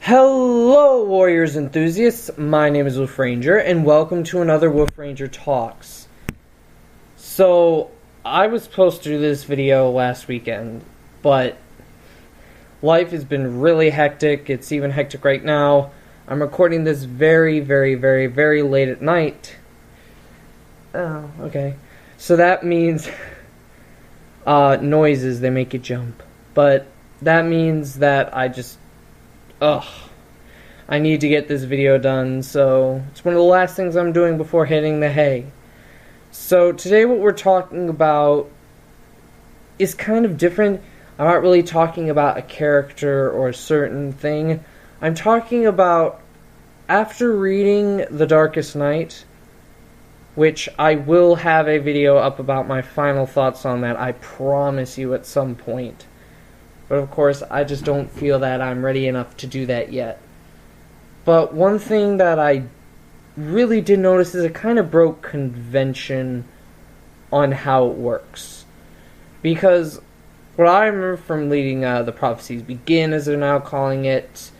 Hello, Warriors enthusiasts. My name is WolfRanger, and welcome to another WolfRangerTalks. So, I was supposed to do this video last weekend, but life has been really hectic. It's even hectic right now. I'm recording this very late at night. Oh, okay. So that means noises, they make you jump. But that means that I need to get this video done, so it's one of the last things I'm doing before hitting the hay. So today what we're talking about is kind of different. I'm not really talking about a character or a certain thing. I'm talking about, after reading The Darkest Night, which I will have a video up about my final thoughts on that, I promise you, at some point. But of course, I just don't feel that I'm ready enough to do that yet. But one thing that I really did notice is it kind of broke convention on how it works. Because what I remember from reading The Prophecies Begin, as they're now calling it,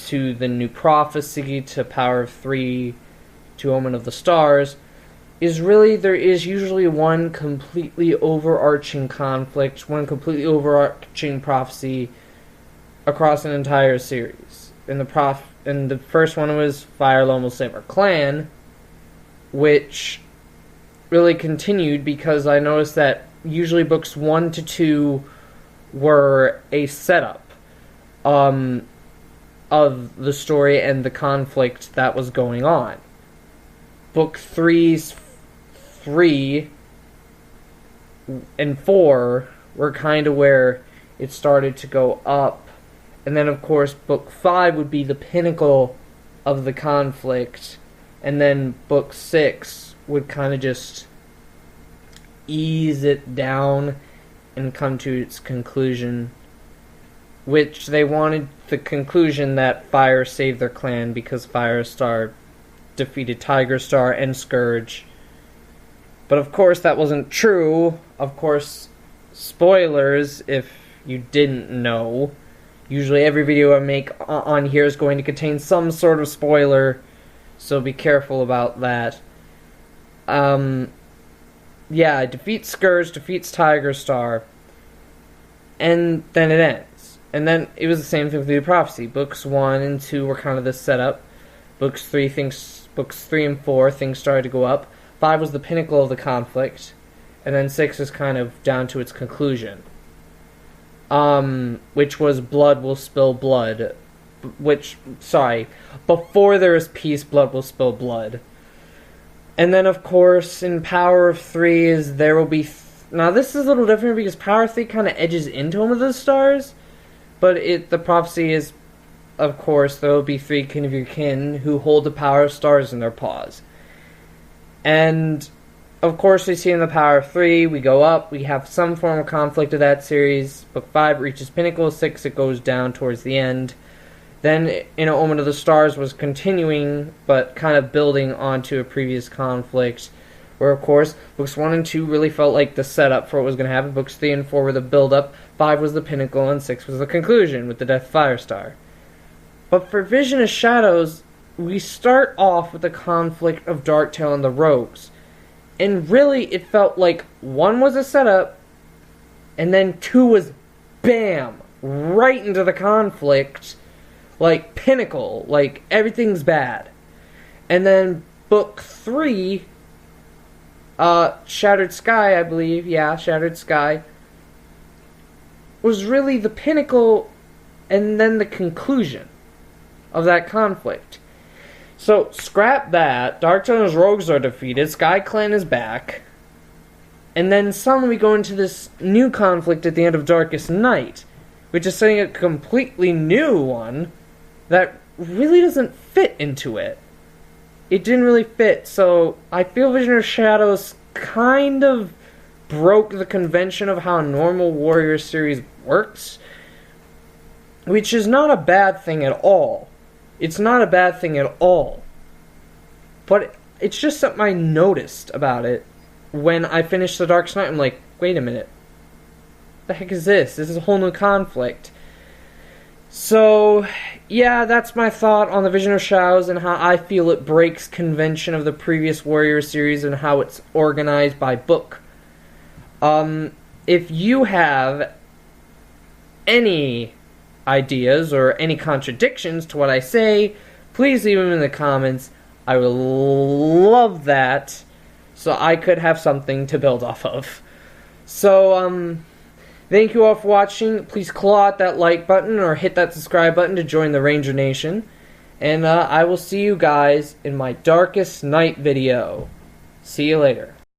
to the New Prophecy, to Power of Three, to Omen of the Stars, is really there is usually one completely overarching conflict, one completely overarching prophecy across an entire series. And the first one was Fire Alone Will Save Our Clan, which really continued because I noticed that usually books 1 to 2 were a setup of the story and the conflict that was going on. Book 3's 3 and 4 were kind of where it started to go up. And then, of course, Book 5 would be the pinnacle of the conflict. And then Book 6 would kind of just ease it down and come to its conclusion. Which they wanted the conclusion that Fire saved their clan because Firestar defeated Tiger Star and Scourge. But of course that wasn't true. Of course, spoilers if you didn't know. Usually every video I make on here is going to contain some sort of spoiler, so be careful about that. Yeah, it defeats Scourge, defeats Tiger Star, and then it ends. And then it was the same thing with the Prophecy. Books 1 and 2 were kind of the setup. Books 3 and 4, things started to go up. 5 was the pinnacle of the conflict, and then 6 is kind of down to its conclusion. Which was Blood Will Spill Blood. Before there is peace, Blood Will Spill Blood. And then, of course, in Power of 3 is There Will Be... Now, this is a little different because Power of 3 kind of edges into Omen of the Stars, but the prophecy is, of course, there will be 3 kin of your kin who hold the power of stars in their paws. And, of course, we see in the Power of 3, we go up, we have some form of conflict of that series. Book 5 reaches pinnacle, 6 it goes down towards the end. Then, Omen of the Stars was continuing, but kind of building onto a previous conflict, where, of course, books 1 and 2 really felt like the setup for what was going to happen. Books 3 and 4 were the build-up, 5 was the pinnacle, and 6 was the conclusion, with the death of Firestar. But for Vision of Shadows, we start off with the conflict of Darktail and the Rogues. And really, it felt like 1 was a setup, and then 2 was, bam, right into the conflict, like, pinnacle, like, everything's bad. And then Book 3, Shattered Sky, I believe, yeah, Shattered Sky, was really the pinnacle and then the conclusion of that conflict. So, scrap that, Darktail and his rogues are defeated, Sky Clan is back, and then suddenly we go into this new conflict at the end of Darkest Night, which is setting a completely new one that really doesn't fit into it. It didn't really fit, so I feel Vision of Shadows kind of broke the convention of how a normal Warrior series works, which is not a bad thing at all. It's not a bad thing at all. But it's just something I noticed about it when I finished The Darkest Night. I'm like, wait a minute. What the heck is this? This is a whole new conflict. So, yeah, that's my thought on the Vision of Shadows and how I feel it breaks convention of the previous Warrior series and how it's organized by book. If you have any ideas or any contradictions to what I say, please leave them in the comments. I would love that, so I could have something to build off of. So, thank you all for watching. Please claw at that like button or hit that subscribe button to join the Ranger Nation. And I will see you guys in my Darkest Night video. See you later.